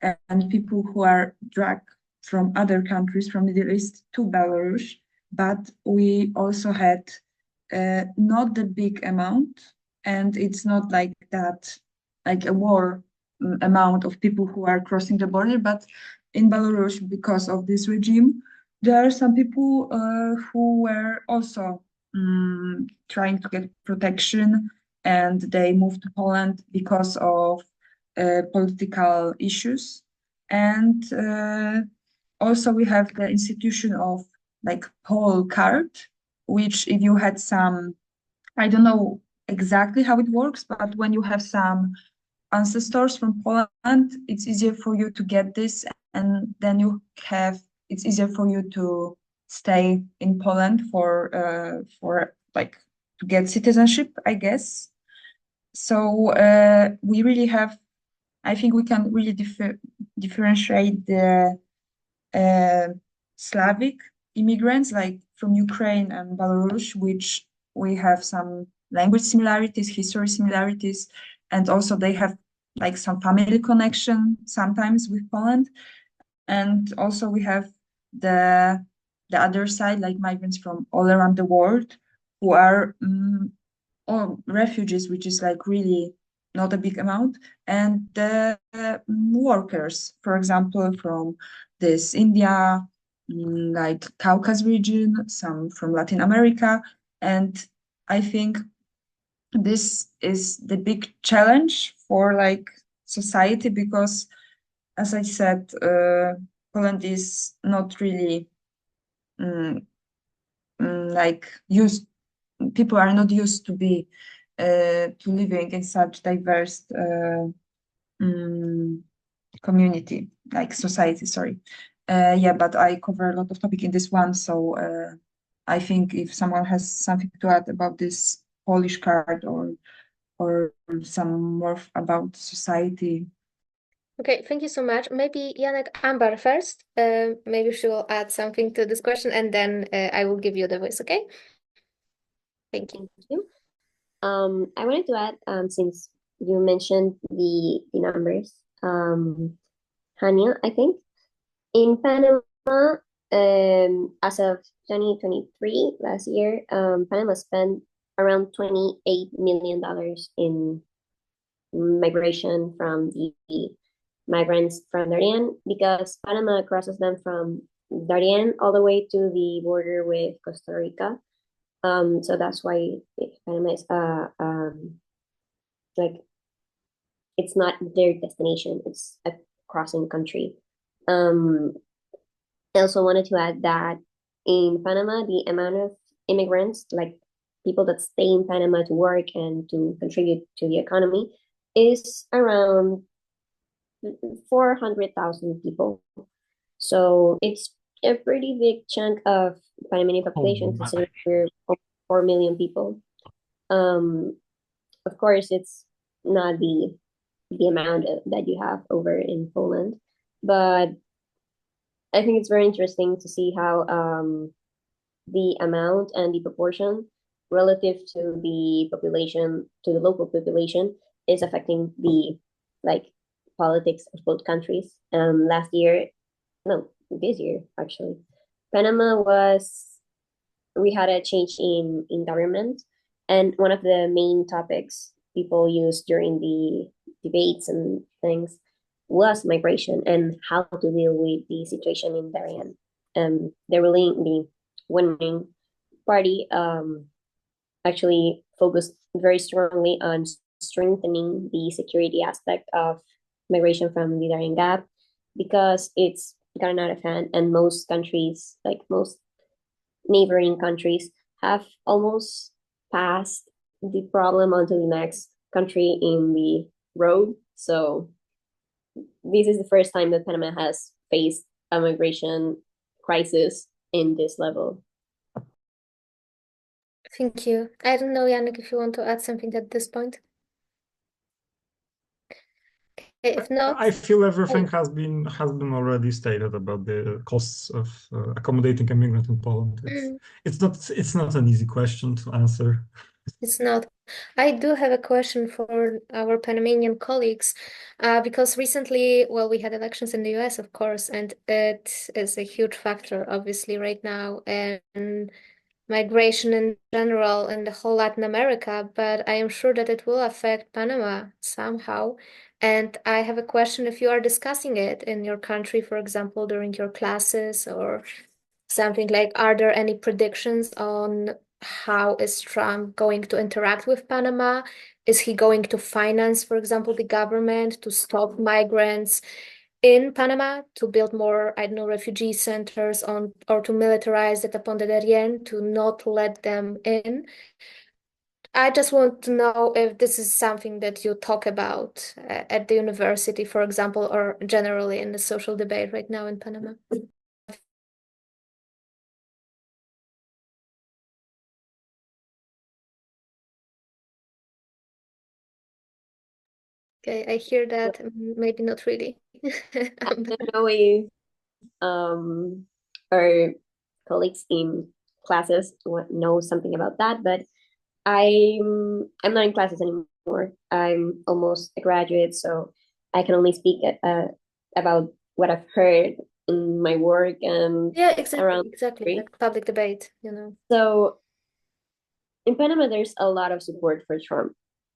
and people who are dragged from other countries, from Middle East to Belarus. But we also had not the big amount, and it's not like that, like a war amount of people who are crossing the border, but in Belarus, because of this regime, there are some people who were also trying to get protection, and they moved to Poland because of political issues. And also we have the institution of like Pol card, which if you had some, I don't know exactly how it works, but when you have some ancestors from Poland, it's easier for you to get this, and then it's easier for you to stay in Poland for like to get citizenship, I guess. So we really have, I think we can really differentiate the Slavic immigrants, like from Ukraine and Belarus, which we have some language similarities, history similarities, and also they have like some family connection sometimes with Poland. And also we have the other side, like migrants from all around the world who are all refugees, which is like really not a big amount, and the workers, for example, from this India, like Caucasus region, some from Latin America. And I think this is the big challenge for like society, because as I said, Poland is not really like used, people are not used to be to living in such diverse community, like society, sorry. Yeah, but I cover a lot of topic in this one, so I think if someone has something to add about this Polish card or some more about society. Okay, thank you so much. Maybe Janek Amber first. Maybe she will add something to this question, and then I will give you the voice, okay? Thank you. Thank you. I wanted to add, since you mentioned the numbers, Hania, I think in Panama, as of 2023, last year, Panama spent around $28 million in migration from the migrants from Darien, because Panama crosses them from Darien all the way to the border with Costa Rica. So that's why Panama is like, it's not their destination, it's a crossing country. I also wanted to add that in Panama, the amount of immigrants, like people that stay in Panama to work and to contribute to the economy, is around 400,000 people. So it's a pretty big chunk of Panamanian population, considering we're 4 million people. Of course, it's not the amount that you have over in Poland, but I think it's very interesting to see how the amount and the proportion relative to the population, to the local population, is affecting the like politics of both countries. Last year, no, this year actually, Panama we had a change in government, and one of the main topics people used during the debates and things was migration and how to deal with the situation in Darien. The winning party actually focused very strongly on strengthening the security aspect of migration from the Darien Gap, because it's gotten out of hand, and most countries, like most neighboring countries, have almost passed the problem onto the next country in the road So this is the first time that Panama has faced a migration crisis in this level. Thank you. I don't know, Yannick, if you want to add something at this point. Okay, if not, I feel everything has been already stated about the costs of accommodating a migrant in Poland. It's not an easy question to answer. it's not. I do have a question for our Panamanian colleagues, because recently, well, we had elections in the US, of course, and it is a huge factor, obviously, right now, and migration in general in the whole Latin America, but I am sure that it will affect Panama somehow. And I have a question if you are discussing it in your country, for example, during your classes or something like, are there any predictions on how is Trump going to interact with Panama? Is he going to finance, for example, the government to stop migrants in Panama, to build more, I don't know, refugee centers on, or to militarize the Tapón de Darién, to not let them in? I just want to know if this is something that you talk about at the university, for example, or generally in the social debate right now in Panama. Okay, I hear that. Maybe not really. I don't know if our colleagues in classes know something about that, but I'm not in classes anymore. I'm almost a graduate, so I can only speak about what I've heard in my work and Yeah, exactly, around exactly, like public debate, you know. So in Panama, there's a lot of support for Trump,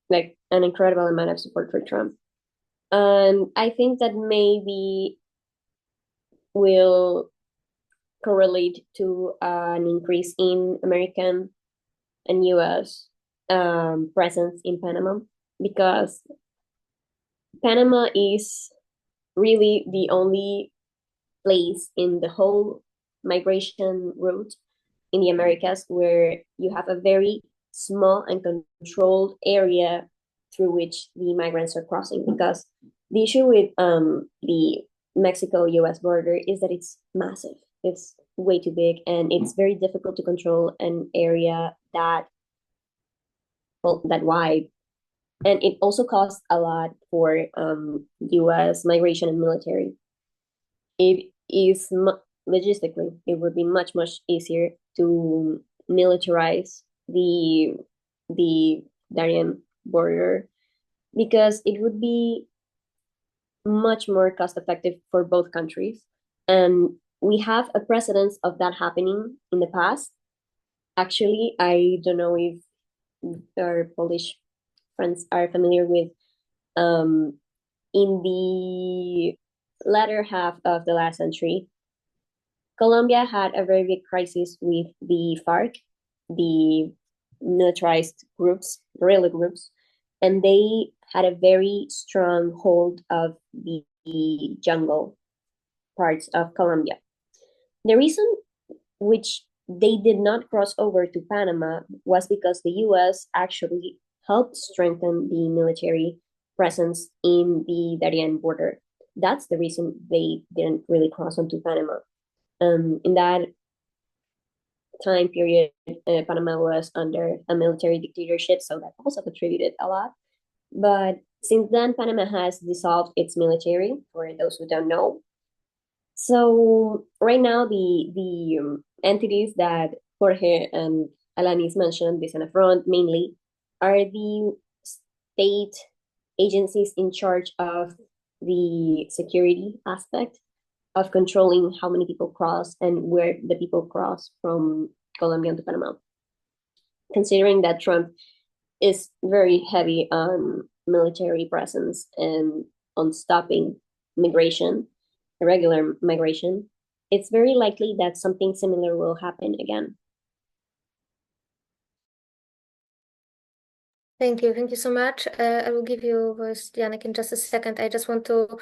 like an incredible amount of support for Trump. And I think that maybe will correlate to an increase in American and US presence in Panama, because Panama is really the only place in the whole migration route in the Americas where you have a very small and controlled area through which the migrants are crossing. Because the issue with the Mexico-US border is that it's massive. It's way too big, and it's very difficult to control an area that wide. And it also costs a lot for US migration and military. It is logistically, it would be much easier to militarize the Darien border, because it would be much more cost effective for both countries. And we have a precedence of that happening in the past. Actually, I don't know if our Polish friends are familiar with in the latter half of the last century, Colombia had a very big crisis with the FARC, the militarized groups, guerrilla groups, and they had a very strong hold of the jungle parts of Colombia. The reason which they did not cross over to Panama was because the US actually helped strengthen the military presence in the Darien border. That's the reason they didn't really cross onto Panama. In that time period, Panama was under a military dictatorship, so that also contributed a lot. But since then, Panama has dissolved its military, for those who don't know. So right now, the entities that Jorge and Alanis mentioned, this and a front mainly, are the state agencies in charge of the security aspect of controlling how many people cross and where the people cross from Colombia to Panama. Considering that Trump is very heavy on military presence and on stopping migration, irregular migration, it's very likely that something similar will happen again. Thank you so much. I will give you voice, Yannick, in just a second. I just want to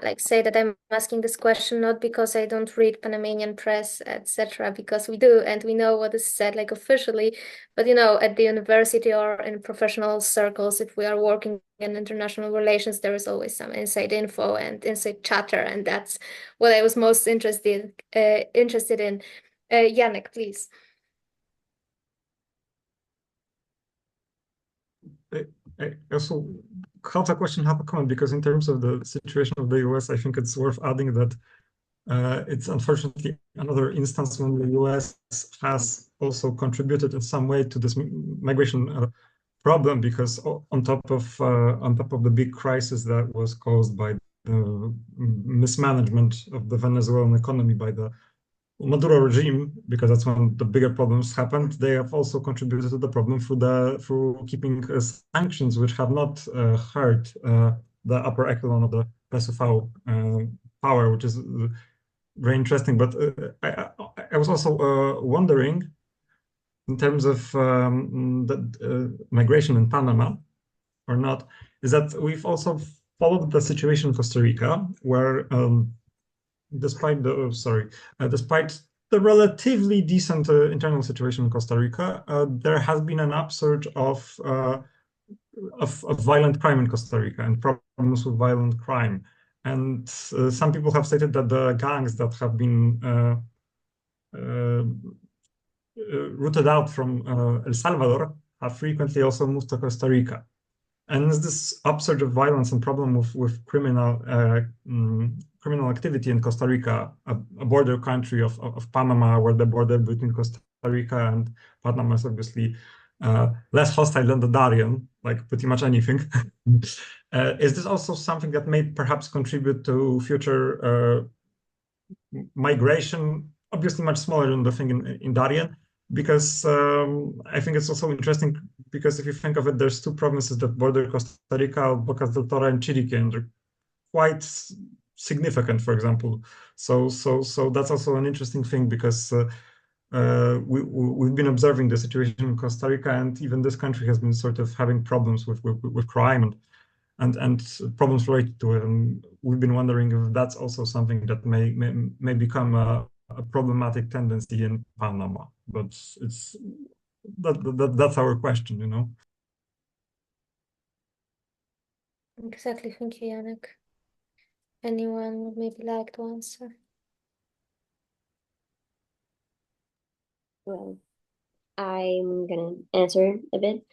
like say that I'm asking this question not because I don't read Panamanian press, etc., because we do and we know what is said like officially, but at the university or in professional circles, if we are working in international relations, there is always some inside info and inside chatter, and that's what I was most interested in. Yannick, please. I also half a question, half a comment, because in terms of the situation of the US, I think it's worth adding that it's unfortunately another instance when the US has also contributed in some way to this migration problem, because on top of the big crisis that was caused by the mismanagement of the Venezuelan economy by the Maduro regime, because that's when the bigger problems happened, they have also contributed to the problem through keeping sanctions, which have not hurt the upper echelon of the PSUV power, which is very interesting. But I was also wondering, in terms of the migration in Panama or not, is that we've also followed the situation in Costa Rica, where despite the relatively decent internal situation in Costa Rica, there has been an upsurge of violent crime in Costa Rica and problems with violent crime. And some people have stated that the gangs that have been rooted out from El Salvador have frequently also moved to Costa Rica. And this upsurge of violence and problem with criminal activity in Costa Rica, a border country of Panama, where the border between Costa Rica and Panama is obviously less hostile than the Darien, like pretty much anything. Is this also something that may perhaps contribute to future migration, obviously much smaller than the thing in Darien? Because I think it's also interesting, because if you think of it, there's two provinces that border Costa Rica, Bocas del Toro and Chiriquí, and they're quite significant, for example. So that's also an interesting thing, because we've been observing the situation in Costa Rica, and even this country has been sort of having problems with crime and problems related to it. And we've been wondering if that's also something that may become a problematic tendency in Panama. But that's our question, Exactly. Thank you, Yannick. Anyone would maybe like to answer? Well, I'm gonna answer a bit.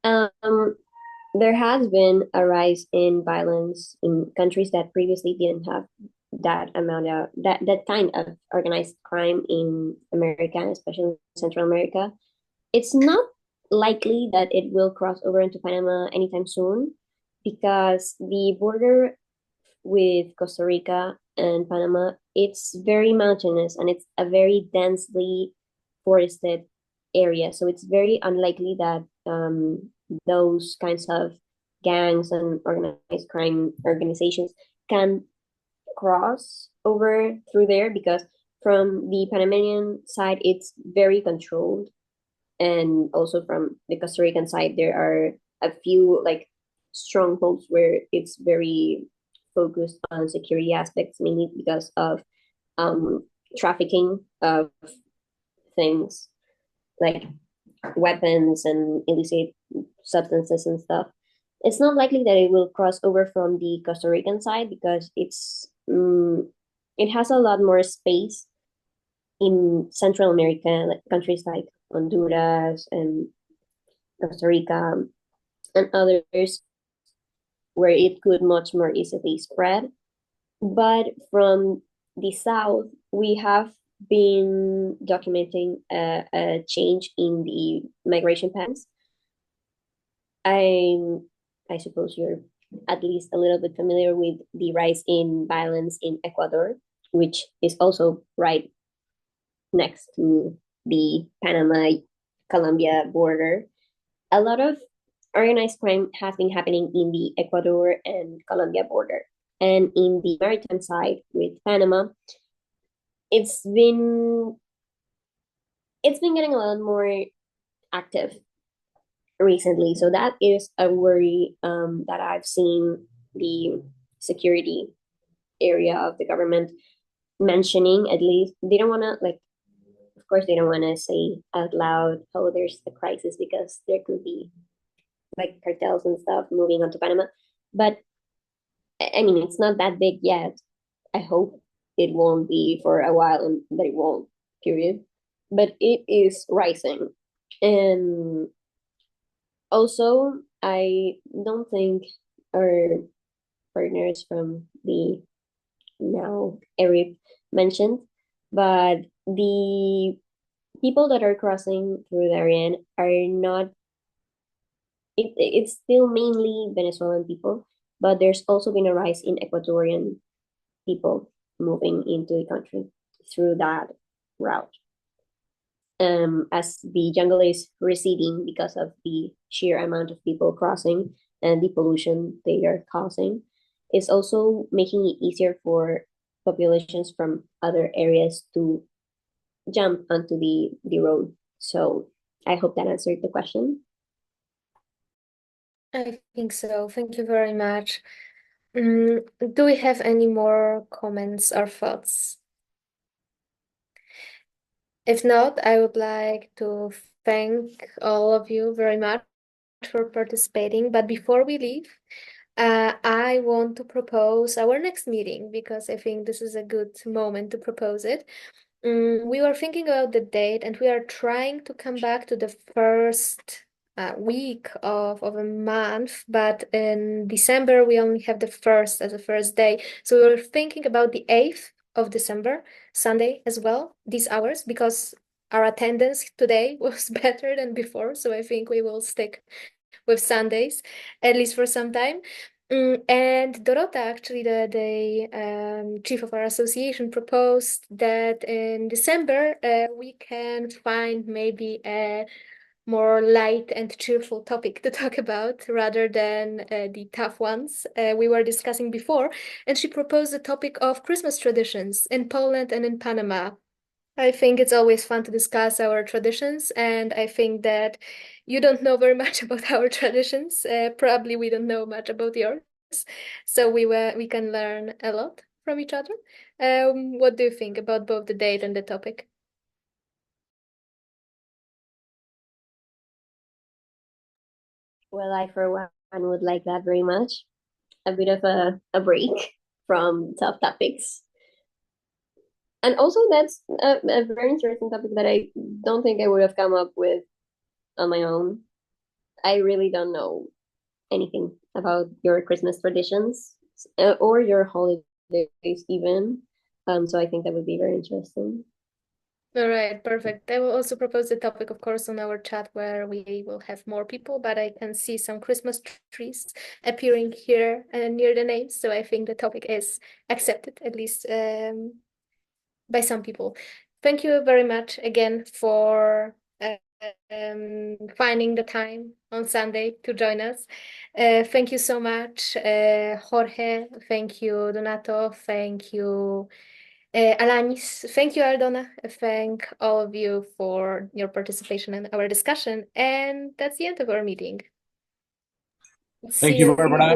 There has been a rise in violence in countries that previously didn't have that amount of that kind of organized crime in America, especially Central America. It's not likely that it will cross over into Panama anytime soon, because the border with Costa Rica and Panama, it's very mountainous and it's a very densely forested area. So it's very unlikely that those kinds of gangs and organized crime organizations can cross over through there, because from the Panamanian side, it's very controlled. And also from the Costa Rican side, there are a few like strongholds where it's very focused on security aspects, mainly because of trafficking of things like weapons and illicit substances and stuff. It's not likely that it will cross over from the Costa Rican side, because it has a lot more space in Central America, like countries like Honduras and Costa Rica and others, where it could much more easily spread. But from the south, we have been documenting a change in the migration patterns. I suppose you're at least a little bit familiar with the rise in violence in Ecuador, which is also right next to the Panama-Colombia border. A lot of organized crime has been happening in the Ecuador and Colombia border. And in the maritime side with Panama, it's been getting a lot more active recently. So that is a worry that I've seen the security area of the government mentioning, at least they don't want to, like, of course they don't want to say out loud, oh, there's a crisis, because there could be like cartels and stuff moving on to Panama. But I mean, it's not that big yet. I hope it won't be for a while, and that it won't, period. But it is rising. And also, I don't think our partners from the now Arab mentioned, but the people that are crossing through Darien are not, it's still mainly Venezuelan people, but there's also been a rise in Ecuadorian people moving into the country through that route. As the jungle is receding because of the sheer amount of people crossing and the pollution they are causing, it's also making it easier for populations from other areas to jump onto the road. So I hope that answered the question. I think so. Thank you very much. Do we have any more comments or thoughts? If not, I would like to thank all of you very much for participating. But before we leave, I want to propose our next meeting, because I think this is a good moment to propose it. We were thinking about the date, and we are trying to come back to the first week of a month, but in December we only have the first as a first day. So we were thinking about the 8th of December, Sunday as well, these hours, because our attendance today was better than before. So I think we will stick with Sundays, at least for some time. And Dorota, actually, the chief of our association, proposed that in December we can find maybe a more light and cheerful topic to talk about, rather than the tough ones we were discussing before. And she proposed the topic of Christmas traditions in Poland and in Panama. I think it's always fun to discuss our traditions, and I think that you don't know very much about our traditions. Probably we don't know much about yours, so we can learn a lot from each other. What do you think about both the date and the topic? Well, I for one would like that very much. A bit of a break from tough topics. And also, that's a very interesting topic that I don't think I would have come up with on my own. I really don't know anything about your Christmas traditions or your holidays even. So I think that would be very interesting. All right, perfect. I will also propose the topic, of course, on our chat, where we will have more people, but I can see some Christmas trees appearing here near the names, so I think the topic is accepted, at least by some people. Thank you very much again for finding the time on Sunday to join us. Thank you so much, Jorge. Thank you, Donato. Thank you, Alanis. Thank you, Aldona. Thank all of you for your participation in our discussion. And that's the end of our meeting. Thank you, Barbara.